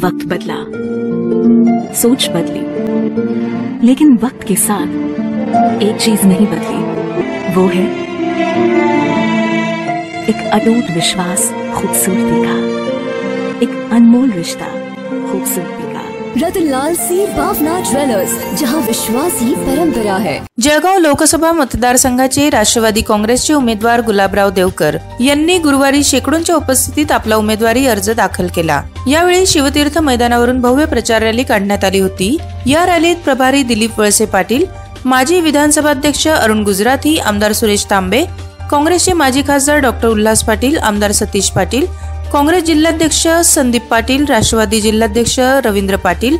वक्त बदला, सोच बदली, लेकिन वक्त के साथ एक चीज नहीं बदली, वो है एक अटूट विश्वास खूबसूरती का, एक अनमोल रिश्ता खूबसूरती का। रतनलाल सी भावना ज्वेलर्स, जहां विश्वास ही परंपरा है। जळगाव लोकसभा मतदारसंघाचे राष्ट्रवादी काँग्रेसचे उमेदवार गुलाबराव देवकर यांनी गुरुवारी शेकडोंच्या उपस्थितीत आपला उमेदवारी अर्ज दाखल केला। यावेळी शिवतीर्थ मैदानावरून भव्य प्रचार रॅली काढण्यात आली होती। या रॅलीत प्रभारी दिलीप वळसे पाटील, माजी विधानसभा अध्यक्ष अरुण गुजराती, आमदार सुरेश तांबे, काँग्रेसचे माजी खासदार डॉक्टर उल्हास पाटील, आमदार सतीश पाटील, काँग्रेस जिल्हाध्यक्ष संदीप पाटील, राष्ट्रवादी जिल्हाध्यक्ष रवींद्र पाटील,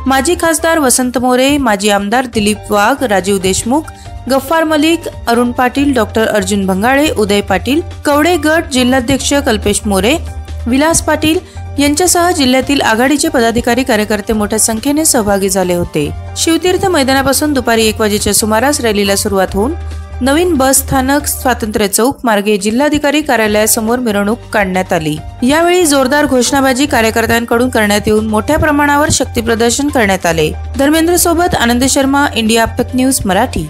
माजी खासदार वसंत मोरे, माजी आमदार दिलीप वाघ, राजीव देशमुख, गफ्फार मलिक, अरुण पाटील, डॉक्टर अर्जुन भंगाळे, उदय पाटील, कवडे गट जिल्हाध्यक्ष कल्पेश मोरे, विलास पाटील यांच्यासह जिल्ह्यातील आघाडीचे पदाधिकारी कार्यकर्ते मोठ्या संख्येने सहभागी झाले होते। शिवतीर्थ मैदानापासून दुपारी 1 वाजेच्या सुमारास रॅलीला सुरुवात होऊन नवीन बस स्थानक, स्वातंत्र्य चौक मार्गे जिल्हाधिकारी कार्यालयासमोर मिरवणूक काढण्यात आली। यावेळी जोरदार घोषणाबाजी कार्यकर्त्यांकडून करण्यात येऊन मोठ्या प्रमाणावर शक्ती प्रदर्शन करण्यात आले। धर्मेंद्र सोबत आनंद शर्मा, इंडिया आपटक न्यूज मराठी।